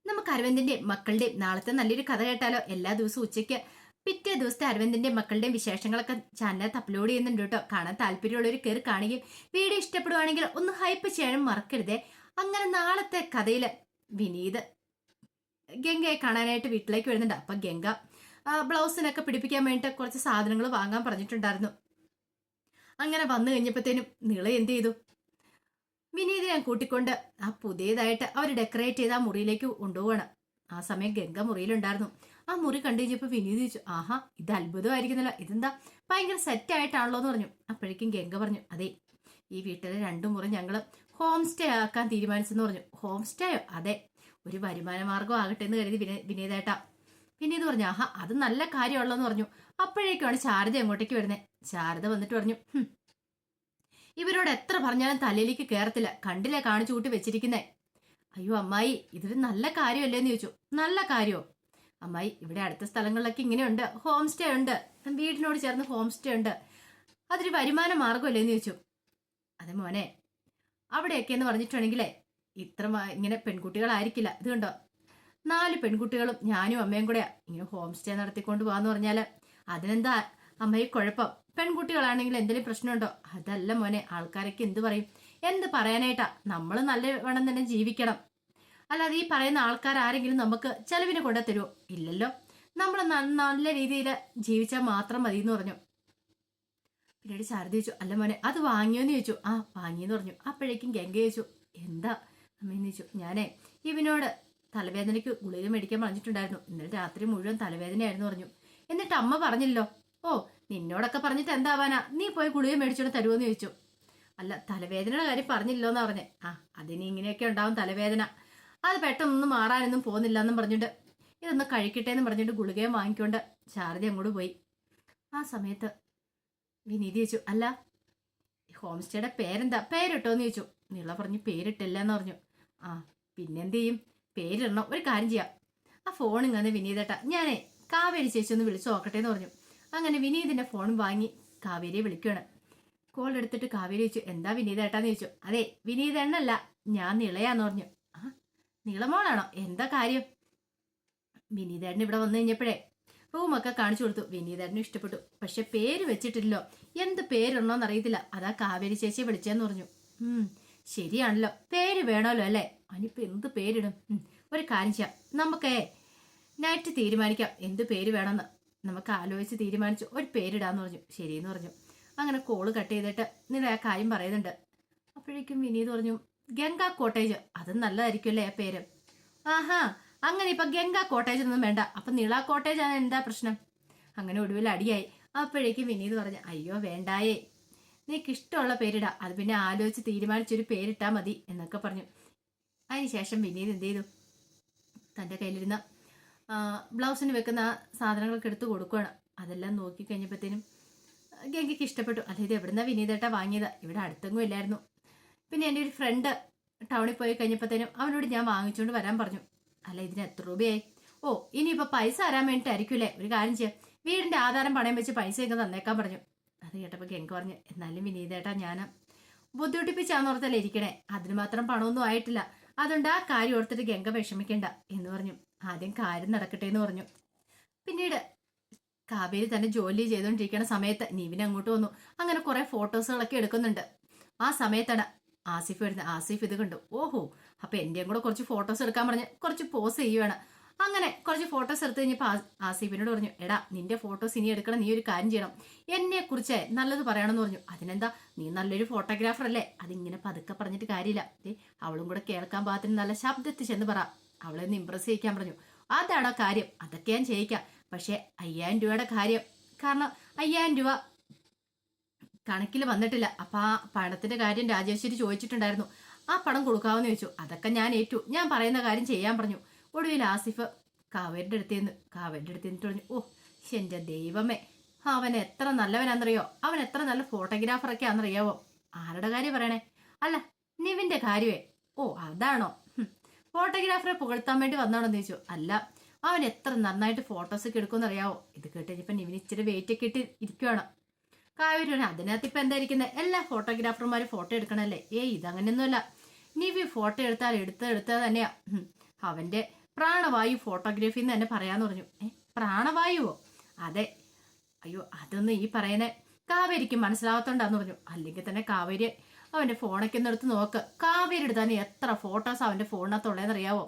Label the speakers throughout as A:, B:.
A: നമുക്ക് അരവിന്ദിന്റെയും മക്കളുടെയും നാളത്തെ നല്ലൊരു കഥ കേട്ടാലോ? എല്ലാ ദിവസവും ഉച്ചയ്ക്ക് പിറ്റേ ദിവസത്തെ അരവിന്ദിന്റെയും മക്കളുടെയും വിശേഷങ്ങളൊക്കെ ചാനലിനകത്ത് അപ്ലോഡ് ചെയ്യുന്നുണ്ട് കേട്ടോ. കാണാൻ താല്പര്യമുള്ളവർ കയറി കാണുകയും വീഡിയോ ഇഷ്ടപ്പെടുവാണെങ്കിൽ ഒന്ന് ഹൈപ്പ് ചെയ്യാനും മറക്കരുതേ. അങ്ങനെ നാളത്തെ കഥയില് വിനീത് ഗംഗയെ കാണാനായിട്ട് വീട്ടിലേക്ക് വരുന്നുണ്ട്. അപ്പൊ ഗംഗ ബ്ലൗസിനൊക്കെ പിടിപ്പിക്കാൻ വേണ്ടിയിട്ട് കുറച്ച് സാധനങ്ങൾ വാങ്ങാൻ പറഞ്ഞിട്ടുണ്ടായിരുന്നു. അങ്ങനെ വന്നു കഴിഞ്ഞപ്പോഴത്തേനും നിള എന്ത് ചെയ്തു? വിനീതിനെ കൂട്ടിക്കൊണ്ട് ആ പുതിയതായിട്ട് അവർ ഡെക്കറേറ്റ് ചെയ്ത ആ മുറിയിലേക്ക് കൊണ്ടുപോവാണ്. ആ സമയം ഗംഗ മുറിയിലുണ്ടായിരുന്നു. ആ മുറി കണ്ടു കഴിഞ്ഞപ്പോൾ വിനീത് ചോദിച്ചു, ആഹാ ഇത് അത്ഭുതമായിരിക്കുന്നല്ലോ, ഇതെന്താ ഭയങ്കര സെറ്റ് ആയിട്ടാണല്ലോ എന്ന് പറഞ്ഞു. അപ്പോഴേക്കും ഗംഗ പറഞ്ഞു, അതെ ഈ വീട്ടിലെ 2 മുറി ഞങ്ങൾ ഹോം സ്റ്റേ ആക്കാൻ തീരുമാനിച്ചെന്ന് പറഞ്ഞു. ഹോം സ്റ്റേയോ? അതെ, ഒരു വരുമാന മാർഗം ആകട്ടെ എന്ന് കരുതി വിനീതേട്ടാ. വിനീത് പറഞ്ഞു, ആഹാ അത് നല്ല കാര്യമുള്ളതെന്ന് പറഞ്ഞു. അപ്പോഴേക്കാണ് ശാരദ അങ്ങോട്ടേക്ക് വരുന്നത്. ശാരദ വന്നിട്ട് പറഞ്ഞു, ഇവരോട് എത്ര പറഞ്ഞാലും തലയിലേക്ക് കയറത്തില്ല, കണ്ടില്ലേ കാണിച്ചു കൂട്ടി വെച്ചിരിക്കുന്നേ. അയ്യോ അമ്മായി ഇതൊരു നല്ല കാര്യമല്ലേന്ന് ചോദിച്ചു. നല്ല കാര്യമോ? അമ്മായി ഇവിടെ അടുത്ത സ്ഥലങ്ങളിലൊക്കെ ഇങ്ങനെയുണ്ട്, ഹോം സ്റ്റേ ഉണ്ട്, വീടിനോട് ചേർന്ന് ഹോം സ്റ്റേ ഉണ്ട്, അതൊരു വരുമാന മാർഗമല്ലേന്ന് ചോദിച്ചു. അതെ മോനെ, അവിടെയൊക്കെ എന്ന് പറഞ്ഞിട്ടുണ്ടെങ്കിലേ ഇത്ര ഇങ്ങനെ പെൺകുട്ടികളായിരിക്കില്ല. ഇത് കണ്ടോ, 4 പെൺകുട്ടികളും ഞാനും അമ്മയും കൂടെയാ ഇങ്ങനെ ഹോം സ്റ്റേ നടത്തിക്കൊണ്ട് പോവാന്ന് പറഞ്ഞാല് അതിനെന്താ അമ്മയെ കുഴപ്പം? പെൺകുട്ടികളാണെങ്കിൽ എന്തെങ്കിലും പ്രശ്നമുണ്ടോ? അതല്ല മോനെ, ആൾക്കാരൊക്കെ എന്ത് പറയും? എന്ത് പറയാനായിട്ടാ? നമ്മൾ നല്ലവണ്ണം തന്നെ ജീവിക്കണം, അല്ലാതെ ഈ പറയുന്ന ആൾക്കാർ ആരെങ്കിലും നമുക്ക് ചെലവിന് കൊണ്ടു തരുമോ? ഇല്ലല്ലോ. നമ്മൾ നല്ല രീതിയിൽ ജീവിച്ചാൽ മാത്രം മതി എന്ന് പറഞ്ഞു. പിന്നീട് ശാരദ ചോദിച്ചു, അല്ല മോനെ അത് വാങ്ങിയോന്ന് ചോദിച്ചു. ആ വാങ്ങിയെന്ന് പറഞ്ഞു. അപ്പോഴേക്കും ഗംഗ ചോദിച്ചു, എന്താ അമ്മയെന്ന് ചോദിച്ചു. ഞാനേ ഇവനോട് തലവേദനയ്ക്ക് ഗുളിക മേടിക്കാൻ പറഞ്ഞിട്ടുണ്ടായിരുന്നു, ഇന്നലെ രാത്രി മുഴുവൻ തലവേദനയായിരുന്നു പറഞ്ഞു. എന്നിട്ട് അമ്മ പറഞ്ഞില്ലോ. ഓ നിന്നോടൊക്കെ പറഞ്ഞിട്ട് എന്താവാനാ, നീ പോയി ഗുളിക മേടിച്ചോണ്ട് തരുമോന്ന് ചോദിച്ചു. അല്ല തലവേദനയുടെ കാര്യം പറഞ്ഞില്ലോന്നാ പറഞ്ഞേ. ആ അതിന് ഇങ്ങനെയൊക്കെ ഉണ്ടാവും തലവേദന, അത് പെട്ടെന്നൊന്നും മാറാനൊന്നും പോകുന്നില്ല എന്നും പറഞ്ഞിട്ട് ഇതൊന്ന് കഴിക്കട്ടെ എന്ന് പറഞ്ഞിട്ട് ഗുളികയും വാങ്ങിക്കൊണ്ട് ശാരദ അങ്ങോട്ട് പോയി. ആ സമയത്ത് വിനീതി ചോദിച്ചു, അല്ല ഹോം സ്റ്റേയുടെ പേരെന്താ, പേരിട്ടോന്ന് ചോദിച്ചു. നിള പറഞ്ഞു, പേരിട്ടില്ല എന്ന് പറഞ്ഞു. ആ പിന്നെന്ത് ചെയ്യും, പേരിടണം. ഒരു കാര്യം ചെയ്യാം, ആ ഫോൺ ഇങ്ങനെ വിനീതേട്ടാ ഞാനേ കാവേരി ചേച്ചി ഒന്ന് വിളിച്ചു നോക്കട്ടെ എന്ന് പറഞ്ഞു. അങ്ങനെ വിനീതിന്റെ ഫോൺ വാങ്ങി കാവേരിയെ വിളിക്കുകയാണ്. കോൾ എടുത്തിട്ട് കാവേരി ചോദിച്ചു, എന്താ വിനീതേട്ടാന്ന് ചോദിച്ചു. അതെ വിനീതണ്ണല്ല, ഞാൻ നിളയാന്ന് പറഞ്ഞു. ആ നിളമോളാണോ, എന്താ കാര്യം? വിനീതേട്ടൻ ഇവിടെ വന്നു കഴിഞ്ഞപ്പോഴേ റൂമൊക്കെ കാണിച്ചു കൊടുത്തു. വിനീതേട്ടനും ഇഷ്ടപ്പെട്ടു, പക്ഷെ പേര് വെച്ചിട്ടില്ലല്ലോ, എന്ത് പേരുണ്ടോന്ന് അറിയത്തില്ല, അതാ കാവേരി ചേച്ചിയെ വിളിച്ചെന്ന് പറഞ്ഞു. ശരിയാണല്ലോ, പേര് വേണമല്ലോ അല്ലേ, അതിനിപ്പോ എന്ത് പേരിടും? ഒരു കാര്യം ചെയ്യാം, നമുക്കേ നൈറ്റ് തീരുമാനിക്കാം എന്ത് പേര് വേണമെന്ന്, നമുക്ക് ആലോചിച്ച് തീരുമാനിച്ചു ഒരു പേരിടാന്ന് പറഞ്ഞു. ശരിയെന്ന് പറഞ്ഞു. അങ്ങനെ കോള് കട്ട് ചെയ്തിട്ട് നിങ്ങൾ ആ കാര്യം പറയുന്നുണ്ട്. അപ്പോഴേക്കും വിനീത് പറഞ്ഞു, ഗംഗ കോട്ടേജ്, അത് നല്ലതായിരിക്കുമല്ലേ ആ പേര്? ആഹാ അങ്ങനെ ഇപ്പൊ ഗംഗ കോട്ടേജ് ഒന്നും വേണ്ട, അപ്പൊ നിള കോട്ടേജ് ആണ്, എന്താ പ്രശ്നം? അങ്ങനെ ഒടുവിൽ അടിയായി. അപ്പോഴേക്കും വിനീത് പറഞ്ഞു, അയ്യോ വേണ്ടായേ, നിനക്ക് ഇഷ്ടമുള്ള പേരിടാ, അത് പിന്നെ ആലോചിച്ച് തീരുമാനിച്ചൊരു പേരിട്ടാ മതി എന്നൊക്കെ പറഞ്ഞു. അതിനുശേഷം വിനീത് എന്ത് ചെയ്തു, തൻ്റെ കയ്യിലിരുന്ന ബ്ലൗസിന് വെക്കുന്ന സാധനങ്ങളൊക്കെ എടുത്ത് കൊടുക്കുകയാണ്. അതെല്ലാം നോക്കി കഴിഞ്ഞപ്പോഴത്തേനും ഗംഗയ്ക്ക് ഇഷ്ടപ്പെട്ടു. അല്ല ഇത് എവിടുന്നാ വിനീതേട്ടാ വാങ്ങിയത്, ഇവിടെ അടുത്തെങ്ങും ഇല്ലായിരുന്നു. പിന്നെ എൻ്റെ ഒരു ഫ്രണ്ട് ടൗണിൽ പോയി കഴിഞ്ഞപ്പോഴത്തേനും അവനോട് ഞാൻ വാങ്ങിച്ചുകൊണ്ട് വരാൻ പറഞ്ഞു. അല്ല ഇതിന് എത്ര രൂപയായി? ഓ ഇനിയിപ്പോൾ പൈസ തരാൻ വേണ്ടിയിട്ടായിരിക്കുമല്ലേ, ഒരു കാര്യം ചെയ്യാം, വീടിൻ്റെ ആധാരം പണയം വെച്ച് പൈസയൊക്കെ തന്നേക്കാൻ പറഞ്ഞു. അത് കേട്ടപ്പോൾ ഗംഗ പറഞ്ഞു, എന്നാലും വിനീതേട്ടാ ഞാൻ ബുദ്ധിമുട്ടിപ്പിച്ചാന്നോർത്തല്ലേ ഇരിക്കണേ, അതിന് മാത്രം പണമൊന്നും ആയിട്ടില്ല, അതുകൊണ്ട് ആ കാര്യം ഓർത്തിട്ട് ഗംഗ വിഷമിക്കണ്ട എന്ന് പറഞ്ഞു. ആദ്യം കാര്യം നടക്കട്ടെ എന്ന് പറഞ്ഞു. പിന്നീട് കാവേരി തന്നെ ജോലി ചെയ്തുകൊണ്ടിരിക്കുന്ന സമയത്ത് നിവിൻ അങ്ങോട്ട് വന്നു. അങ്ങനെ കുറെ ഫോട്ടോസുകളൊക്കെ എടുക്കുന്നുണ്ട്. ആ സമയത്താണ് ആസിഫ് വരുന്നത്. ആസിഫ് ഇത് കണ്ടു. ഓഹോ അപ്പൊ എന്റെയും കൂടെ കുറച്ച് ഫോട്ടോസ് എടുക്കാൻ പറഞ്ഞ് കുറച്ച് പോസ് ചെയ്യുവാണ്. അങ്ങനെ കുറച്ച് ഫോട്ടോസ് എടുത്തു കഴിഞ്ഞപ്പോൾ ആസിഫിനോട് പറഞ്ഞു, എടാ നിന്റെ ഫോട്ടോസ് ഇനി എടുക്കണം, നീ ഒരു കാര്യം ചെയ്യണം, എന്നെ കുറിച്ച് നല്ലത് പറയണമെന്ന് പറഞ്ഞു. അതിനെന്താ, നീ നല്ലൊരു ഫോട്ടോഗ്രാഫർ അല്ലേ, അതിങ്ങനെ പതുക്കെ പറഞ്ഞിട്ട് കാര്യമില്ല, അവളും കൂടെ കേൾക്കാൻ പാകത്തിന് നല്ല ശബ്ദത്തിൽ ചെന്ന് പറ, അവളെ ഒന്ന് ഇമ്പ്രസ് ചെയ്യിക്കാൻ പറഞ്ഞു. അതാണോ കാര്യം? അതൊക്കെ ഞാൻ ചെയ്യിക്കാം, പക്ഷെ 5000 രൂപയുടെ കാര്യം, കാരണം 5000 രൂപ കണക്കിൽ വന്നിട്ടില്ല. അപ്പൊ ആ പണത്തിന്റെ കാര്യം രാജേശ്വരി ചോദിച്ചിട്ടുണ്ടായിരുന്നു, ആ പണം കൊടുക്കാമെന്ന് ചോദിച്ചു. അതൊക്കെ ഞാൻ ഏറ്റു, ഞാൻ പറയുന്ന കാര്യം ചെയ്യാൻ പറഞ്ഞു. ഒടുവിൽ ആസിഫ് കാവേരിയുടെ അടുത്ത് പറഞ്ഞു, ഓ എന്റെ ദൈവമേ, അവൻ എത്ര നല്ലവനാന്നറിയോ, അവൻ എത്ര നല്ല ഫോട്ടോഗ്രാഫറൊക്കെ ആണെന്നറിയാവോ? ആരുടെ കാര്യം പറയണേ? അല്ല നിവിന്റെ കാര്യമേ. ഓ അതാണോ? ഫോട്ടോഗ്രാഫറെ പുകഴ്ത്താൻ വേണ്ടി വന്നോണെന്ന് ചോദിച്ചു. അല്ല അവൻ എത്ര നന്നായിട്ട് ഫോട്ടോസ് ഒക്കെ എടുക്കുമെന്ന് അറിയാവോ? ഇത് കേട്ടിപ്പോ നിവിന് ഇച്ചിരി വെയിറ്റ് ഒക്കെ ഇട്ട് ഇരിക്കുവാണ്. കാവേരി അതിനകത്ത് ഇപ്പൊ എന്താ ഇരിക്കുന്നത്, എല്ലാ ഫോട്ടോഗ്രാഫർമാരും ഫോട്ടോ എടുക്കണല്ലേ? ഇതങ്ങനെയൊന്നുമല്ല, നിവി ഫോട്ടോ എടുത്താൽ എടുത്തത് തന്നെയാ, അവന്റെ പ്രാണവായു ഫോട്ടോഗ്രാഫി എന്ന് തന്നെ പറയാന്ന് പറഞ്ഞു. പ്രാണവായുവോ? അതെ. അയ്യോ അതൊന്നും ഈ പറയുന്ന കാവേരിക്ക് മനസ്സിലാവാത്തോണ്ടാന്ന് പറഞ്ഞു. അല്ലെങ്കിൽ തന്നെ കാവേരി അവന്റെ ഫോണൊക്കെ ഒന്ന് എടുത്ത് നോക്ക്. കാവേരി എടുത്താൽ എത്ര ഫോട്ടോസ് അവന്റെ ഫോണിനകത്തുള്ളതെന്ന് അറിയാവോ?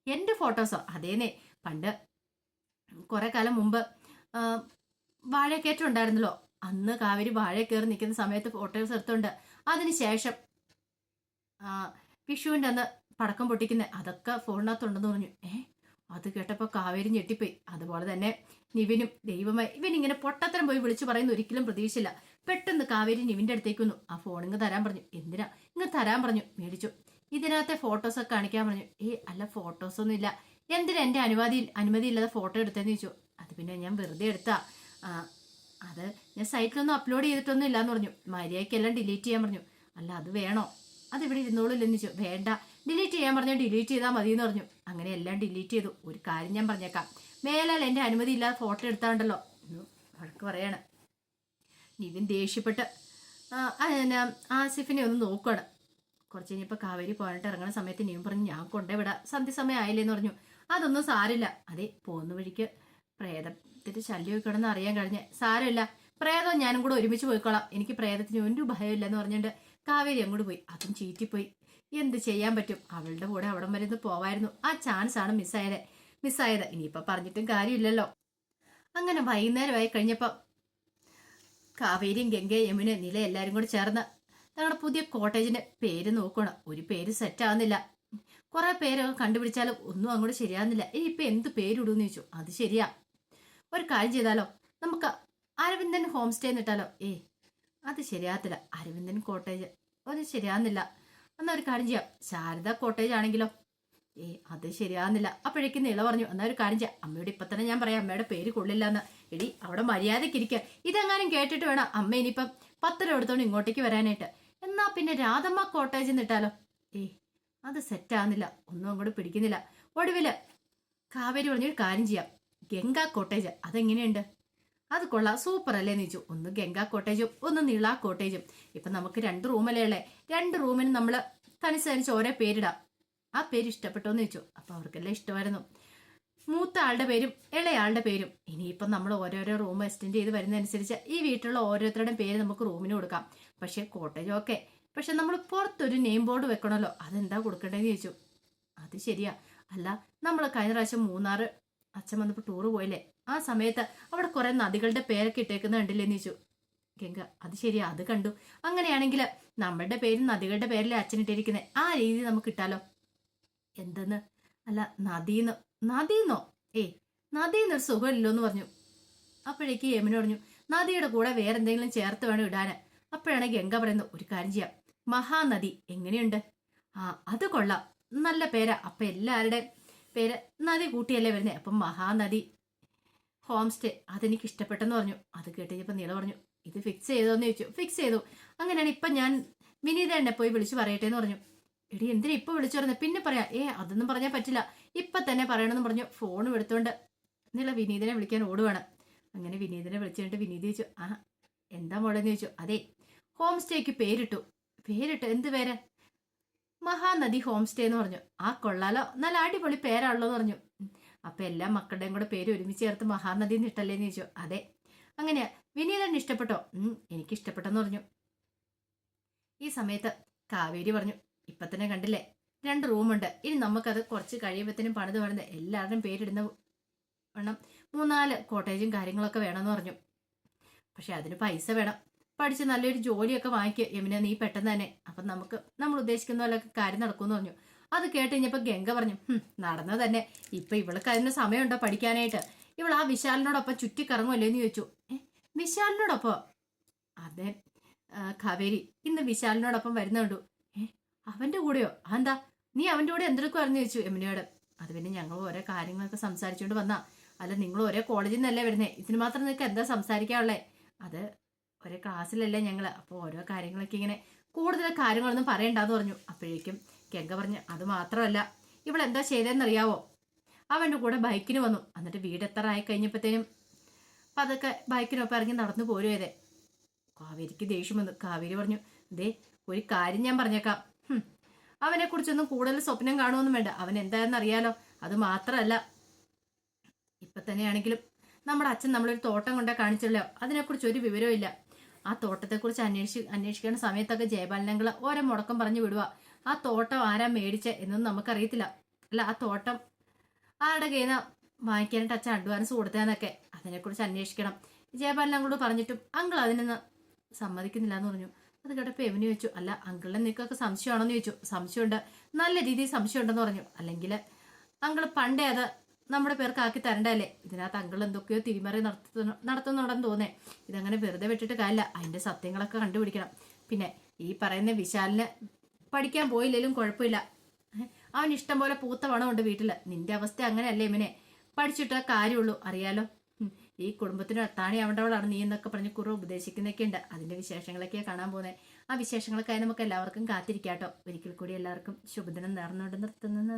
A: എന്റെ ഫോട്ടോസോ? അതേന്നെ, പണ്ട് കുറെ കാലം മുമ്പ് വാഴക്കയറ്റം ഉണ്ടായിരുന്നല്ലോ, അന്ന് കാവേരി വാഴ കയറി നിൽക്കുന്ന സമയത്ത് ഫോട്ടോസ് എടുത്തുണ്ട്. അതിനുശേഷം വിഷുവിൻ്റെ അന്ന് പടക്കം പൊട്ടിക്കുന്നത് അതൊക്കെ ഫോണിനകത്തുണ്ടെന്ന് പറഞ്ഞു. അത് കേട്ടപ്പോൾ കാവേരി ഞെട്ടിപ്പോയി. അതുപോലെ തന്നെ നിവിനും ദൈവമായി ഇവനിങ്ങനെ പൊട്ടത്തരം പോയി വിളിച്ചു പറയുന്ന ഒരിക്കലും പ്രതീക്ഷിച്ചില്ല. പെട്ടെന്ന് കാവേരി നിവിൻ്റെ അടുത്തേക്ക് വന്നു. ആ ഫോൺ ഇങ്ങ് തരാൻ പറഞ്ഞു. എന്തിനാ? ഇങ്ങ് തരാൻ പറഞ്ഞു. മേടിച്ചു. ഇതിനകത്തെ ഫോട്ടോസൊക്കെ കാണിക്കാൻ പറഞ്ഞു. അല്ല ഫോട്ടോസൊന്നും ഇല്ല. എന്തിനാ എൻ്റെ അനുമതി ഇല്ലാതെ ഫോട്ടോ എടുത്തതെന്ന് ചോദിച്ചു. അത് പിന്നെ ഞാൻ വെറുതെ എടുത്താ. അത് ഞാൻ സൈറ്റിലൊന്നും അപ്ലോഡ് ചെയ്തിട്ടൊന്നും ഇല്ലാന്ന് പറഞ്ഞു. മര്യാദയ്ക്കെല്ലാം ഡിലീറ്റ് ചെയ്യാൻ പറഞ്ഞു. അല്ല അത് വേണോ? അതിവിടെ ഇരുന്നോളില്ലെന്ന് ചോദിച്ചു. വേണ്ട, ഡിലീറ്റ് ചെയ്യാൻ പറഞ്ഞാൽ ഡിലീറ്റ് ചെയ്താൽ മതി എന്ന് പറഞ്ഞു. അങ്ങനെ എല്ലാം ഡിലീറ്റ് ചെയ്തു. ഒരു കാര്യം ഞാൻ പറഞ്ഞേക്കാം, മേലാൽ എൻ്റെ അനുമതി ഇല്ലാതെ ഫോട്ടോ എടുത്താണ്ടല്ലോ വഴക്ക് പറയാണ്. നിവിൻ ദേഷ്യപ്പെട്ട് ആസിഫിനെ ഒന്ന് നോക്കുകയാണ്. കുറച്ച് കഴിഞ്ഞപ്പോൾ കാവേരി പോയിട്ട് ഇറങ്ങുന്ന സമയത്ത് നിവിൻ പറഞ്ഞു, ഞാൻ കൊണ്ടുവിടാം, സന്ധ്യ സമയം ആയില്ലേന്ന് പറഞ്ഞു. അതൊന്നും സാരില്ല. അതെ, പോകുന്ന വഴിക്ക് പ്രേതത്തിന്റെ ശല്യം കിടന്ന് അറിയാൻ കഴിഞ്ഞ്. സാരമില്ല, പ്രേതം ഞാനും കൂടെ ഒരുമിച്ച് പോയിക്കോളാം, എനിക്ക് പ്രേതത്തിന് ഒരു ഭയമില്ലെന്ന് പറഞ്ഞിട്ട് കാവേരി അങ്ങോട്ട് പോയി. അതും ചീറ്റിപ്പോയി. എന്ത് ചെയ്യാൻ പറ്റും? അവളുടെ കൂടെ അവിടം വരെ ഒന്ന് പോവായിരുന്നു. ആ ചാൻസ് ആണ് മിസ്സായത്. ഇനിയിപ്പൊ പറഞ്ഞിട്ടും കാര്യമില്ലല്ലോ. അങ്ങനെ വൈകുന്നേരമായി കഴിഞ്ഞപ്പോ കാവേരിയും ഗംഗയും യമുന നില എല്ലാരും കൂടെ ചേർന്ന് ഞങ്ങളുടെ പുതിയ കോട്ടേജിന്റെ പേര് നോക്കണം. ഒരു പേര് സെറ്റ് ആവുന്നില്ല. കുറെ പേരൊക്കെ കണ്ടുപിടിച്ചാലും ഒന്നും അങ്ങോട്ട് ശരിയാവുന്നില്ല. ഇനിയിപ്പൊ എന്ത് പേരിടൂന്ന് ചോദിച്ചു. അത് ശരിയാ, ഒരു കാര്യം ചെയ്താലോ, നമുക്ക് അരവിന്ദൻ ഹോം സ്റ്റേ എന്നിട്ടാലോ? അത് ശരിയാകത്തില്ല. അരവിന്ദൻ കോട്ടേജ് അത് ശരിയാകുന്നില്ല. എന്നാ ഒരു കാര്യം ചെയ്യാം, ശാരദ കോട്ടേജ് ആണെങ്കിലോ? അത് ശരിയാകുന്നില്ല. അപ്പോഴേക്കും നില പറഞ്ഞു, എന്നാ ഒരു കാര്യം ചെയ്യാം, അമ്മയോട് ഇപ്പൊ തന്നെ ഞാൻ പറയാം, അമ്മയുടെ പേര് കൊള്ളില്ല എന്ന്. എടി അവിടെ മര്യാദയ്ക്ക് ഇരിക്കുക. ഇതെങ്ങാനും കേട്ടിട്ട് വേണം അമ്മ ഇനിയിപ്പം 10 രൂപ എടുത്തോണ്ട് ഇങ്ങോട്ടേക്ക് വരാനായിട്ട്. എന്നാ പിന്നെ രാധമ്മ കോട്ടേജ് എന്നിട്ടാലോ? അത് സെറ്റാകുന്നില്ല, ഒന്നും അങ്ങോട്ട് പിടിക്കുന്നില്ല. ഒടുവില് കാവേരി പറഞ്ഞൊരു കാര്യം ചെയ്യാം, ഗംഗാ കോട്ടേജ് അതെങ്ങനെയുണ്ട്? അത് കൊള്ളാം, സൂപ്പർ അല്ലേ എന്ന് ചോദിച്ചു. ഒന്ന് ഗംഗാ കോട്ടേജും ഒന്ന് നീള കോട്ടേജും. ഇപ്പൊ നമുക്ക് 2 റൂമല്ലേ ഉള്ളേ, 2 റൂമിന് നമ്മൾ തനിച്ചനുസരിച്ച് ഓരോ പേരിടാം. ആ പേര് ഇഷ്ടപ്പെട്ടോന്ന് ചോദിച്ചു. അപ്പൊ അവർക്കെല്ലാം ഇഷ്ടമായിരുന്നു. മൂത്ത ആളുടെ പേരും ഇളയാളുടെ പേരും. ഇനിയിപ്പം നമ്മൾ ഓരോരോ റൂം എക്സ്റ്റെൻഡ് ചെയ്ത് വരുന്നതനുസരിച്ച് ഈ വീട്ടിലുള്ള ഓരോരുത്തരുടെയും പേര് നമുക്ക് റൂമിന് കൊടുക്കാം. പക്ഷെ കോട്ടേജ് ഓക്കെ, പക്ഷെ നമ്മൾ പുറത്തൊരു നെയിം ബോർഡ് വെക്കണമല്ലോ, അതെന്താ കൊടുക്കേണ്ടതെന്ന് ചോദിച്ചു. അത് ശരിയാ. അല്ല, നമ്മൾ കഴിഞ്ഞ പ്രാവശ്യം മൂന്നാറ് അച്ഛൻ വന്നപ്പോൾ ടൂറ് പോയില്ലേ, ആ സമയത്ത് അവിടെ കുറെ നദികളുടെ പേരൊക്കെ ഇട്ടേക്കുന്ന കണ്ടില്ലേന്ന് ചോദിച്ചു. ഗംഗ അത് ശരിയാ, അത് കണ്ടു. അങ്ങനെയാണെങ്കിൽ നമ്മളുടെ പേരും നദികളുടെ പേരിലെ അച്ഛനിട്ടിരിക്കുന്നത് ആ രീതി നമുക്ക് ഇട്ടാലോ? എന്തെന്ന്? അല്ല നദീന്നോ? നദീന്നൊരു സുഖമില്ലല്ലോ എന്ന് പറഞ്ഞു. അപ്പോഴേക്ക് യമുന പറഞ്ഞു, നദിയുടെ കൂടെ വേറെ എന്തെങ്കിലും ചേർത്ത് വേണം ഇടാന്. അപ്പോഴാണ് ഗംഗ പറയുന്നത്, ഒരു കാര്യം ചെയ്യാം, മഹാനദി എങ്ങനെയുണ്ട്? അത് കൊള്ളാം, നല്ല പേരാ. അപ്പൊ എല്ലാവരുടെയും പേര് നദി കൂട്ടിയല്ലേ വരുന്നത്. അപ്പം മഹാനദി ഹോം സ്റ്റേ അതെനിക്ക് ഇഷ്ടപ്പെട്ടെന്ന് പറഞ്ഞു. അത് കേട്ടുകഴിഞ്ഞപ്പോൾ നീള പറഞ്ഞു, ഇത് ഫിക്സ് ചെയ്തോന്ന് ചോദിച്ചു. ഫിക്സ് ചെയ്തു. അങ്ങനെയാണ് ഇപ്പൊ ഞാൻ വിനീത എന്നെ പോയി വിളിച്ചു പറയട്ടെ എന്ന് പറഞ്ഞു. എടി എന്തിനാ ഇപ്പൊ വിളിച്ചു പറഞ്ഞത്? പിന്നെ പറയാം. അതൊന്നും പറഞ്ഞാൽ പറ്റില്ല, ഇപ്പൊ തന്നെ പറയണമെന്ന് പറഞ്ഞു. ഫോൺ എടുത്തോണ്ട് നീള വിനീതനെ വിളിക്കാൻ ഓടുവാണ്. അങ്ങനെ വിനീതനെ വിളിച്ചിട്ട് വിനീത ചോദിച്ചു, എന്താ മോളെന്ന് ചോദിച്ചു. അതെ, ഹോം സ്റ്റേക്ക് പേരിട്ടു. എന്ത് പേര്? മഹാനദി ഹോം സ്റ്റേ എന്ന് പറഞ്ഞു. കൊള്ളാലോ, നല്ല അടിപൊളി പേരാണല്ലോ എന്ന് പറഞ്ഞു. അപ്പൊ എല്ലാ മക്കളുടെയും കൂടെ പേര് ഒരുമിച്ച് ചേർത്ത് മഹാനദി എന്നിട്ടല്ലേന്ന് ചോദിച്ചു. അതെ. അങ്ങനെയാ, വിനീതന് ഇഷ്ടപ്പെട്ടോ? എനിക്ക് ഇഷ്ടപ്പെട്ടെന്ന് പറഞ്ഞു. ഈ സമയത്ത് കാവേരി പറഞ്ഞു, ഇപ്പൊ തന്നെ കണ്ടില്ലേ 2 റൂമുണ്ട്, ഇനി നമുക്കത് കുറച്ച് കഴിയുമ്പത്തേനും പണിത് വേണം, എല്ലാവരുടെയും പേരിടുന്ന വേണം, 3-4 കോട്ടേജും കാര്യങ്ങളൊക്കെ വേണമെന്ന് പറഞ്ഞു. പക്ഷെ അതിന് പൈസ വേണം. പഠിച്ച് നല്ലൊരു ജോലിയൊക്കെ വാങ്ങിക്കുക യമുന, നീ പെട്ടെന്ന് തന്നെ. അപ്പം നമുക്ക് നമ്മൾ ഉദ്ദേശിക്കുന്ന പോലെ കാര്യം നടക്കുമെന്ന് പറഞ്ഞു. അത് കേട്ട് കഴിഞ്ഞപ്പോൾ ഗംഗ പറഞ്ഞു, നടന്നത് തന്നെ. ഇപ്പൊ ഇവൾക്ക് അതിന് സമയമുണ്ടോ പഠിക്കാനായിട്ട്? ഇവൾ ആ വിശാലിനോടൊപ്പം ചുറ്റിക്കറങ്ങുമല്ലോ എന്ന് ചോദിച്ചു. വിശാലിനോടൊപ്പം? അതെ കാവേരി, ഇന്ന് വിശാലിനോടൊപ്പം വരുന്നുണ്ടു. അവന്റെ കൂടെയോ? എന്താ നീ അവന്റെ കൂടെ എന്തെടുക്കുമായിരുന്നു ചോദിച്ചു യമുനയോട്. അത് പിന്നെ ഞങ്ങൾ ഓരോ കാര്യങ്ങളൊക്കെ സംസാരിച്ചുകൊണ്ട് വന്നാ. അല്ല, നിങ്ങൾ ഒരേ കോളേജിൽ നിന്നല്ലേ വരുന്നേ, ഇതിന് മാത്രം നിങ്ങൾക്ക് എന്താ സംസാരിക്കാനുള്ളേ? അത് ഒരേ ക്ലാസ്സിലല്ലേ ഞങ്ങൾ, അപ്പോൾ ഓരോ കാര്യങ്ങളൊക്കെ ഇങ്ങനെ കൂടുതൽ കാര്യങ്ങളൊന്നും പറയണ്ടെന്ന് പറഞ്ഞു. അപ്പോഴേക്കും ഗംഗ പറഞ്ഞു, അത് മാത്രമല്ല ഇവളെന്താ ചെയ്തതെന്നറിയാവോ? അവൻ്റെ കൂടെ ബൈക്കിന് വന്നു. എന്നിട്ട് വീടെത്തറായി കഴിഞ്ഞപ്പോഴത്തേനും പതൊക്കെ ബൈക്കിനൊപ്പം ഇറങ്ങി നടന്നു പോരുവേ. കാവേരിക്ക് ദേഷ്യം വന്നു. കാവേരി പറഞ്ഞു, ദേ ഒരു കാര്യം ഞാൻ പറഞ്ഞേക്കാം, അവനെ കുറിച്ചൊന്നും കൂടുതൽ സ്വപ്നം കാണുമൊന്നും വേണ്ട. അവൻ എന്തായെന്ന് അറിയാലോ. അത് മാത്രമല്ല, ഇപ്പൊ തന്നെയാണെങ്കിലും നമ്മുടെ അച്ഛൻ നമ്മളൊരു തോട്ടം കൊണ്ടേ കാണിച്ചല്ലോ, അതിനെക്കുറിച്ച് ഒരു വിവരവും ഇല്ല. ആ തോട്ടത്തെക്കുറിച്ച് അന്വേഷിക്കുന്ന സമയത്തൊക്കെ ജയപാലനങ്ങൾ ഓരോ മുടക്കം പറഞ്ഞു വിടുക. ആ തോട്ടം ആരാ മേടിച്ച എന്നൊന്നും നമുക്കറിയത്തില്ല. അല്ല, ആ തോട്ടം ആരുടെ കയ്യിൽ നിന്ന് വാങ്ങിക്കാനായിട്ട് അച്ഛൻ അഡ്വാൻസ് കൊടുത്തതെന്നൊക്കെ അതിനെക്കുറിച്ച് അന്വേഷിക്കണം. ജയപാലനങ്ങളോട് പറഞ്ഞിട്ടും അങ്കിൾ അതിനൊന്ന് സമ്മതിക്കുന്നില്ല എന്ന് പറഞ്ഞു. അത് കേട്ടപ്പോൾ എവന് ചോദിച്ചു, അല്ല അങ്കിളിനെ നിനക്കൊക്കെ സംശയമാണോന്ന് ചോദിച്ചു. സംശയമുണ്ട്, നല്ല രീതിയിൽ സംശയമുണ്ടെന്ന് പറഞ്ഞു. അല്ലെങ്കിൽ അങ്കിൾ പണ്ടേ അത് നമ്മുടെ പേർക്ക് ആക്കി തരണ്ടല്ലേ. ഇതിനകത്ത് അങ്കിൾ എന്തൊക്കെയോ തിരിമറി നടത്തുന്നുണ്ടെന്ന് തോന്നേ. ഇതങ്ങനെ വെറുതെ വിട്ടിട്ട് കാര്യമില്ല, അതിന്റെ സത്യങ്ങളൊക്കെ കണ്ടുപിടിക്കണം. പിന്നെ ഈ പറയുന്ന വിശാലിന് പഠിക്കാൻ പോയില്ലെങ്കിലും കുഴപ്പമില്ല, അവൻ ഇഷ്ടം പോലെ പൂത്ത പണമുണ്ട് വീട്ടില്. നിന്റെ അവസ്ഥ അങ്ങനെയല്ലേ ഇവനെ, പഠിച്ചിട്ടേ കാര്യമുള്ളൂ, അറിയാലോ. ഈ കുടുംബത്തിന് താണി ആവേണ്ടവളാണ് നീ എന്നൊക്കെ പറഞ്ഞ് കുറെ ഉപദേശിക്കുന്നൊക്കെ ഉണ്ട്. അതിന്റെ വിശേഷങ്ങളൊക്കെയാണ് കാണാൻ പോകുന്നത്. ആ വിശേഷങ്ങൾക്കായി നമുക്ക് എല്ലാവർക്കും കാത്തിരിക്കാട്ടോ. ഒരിക്കൽ കൂടി എല്ലാവർക്കും ശുഭദിനം നേർന്നുകൊണ്ട് നിർത്തുന്നു.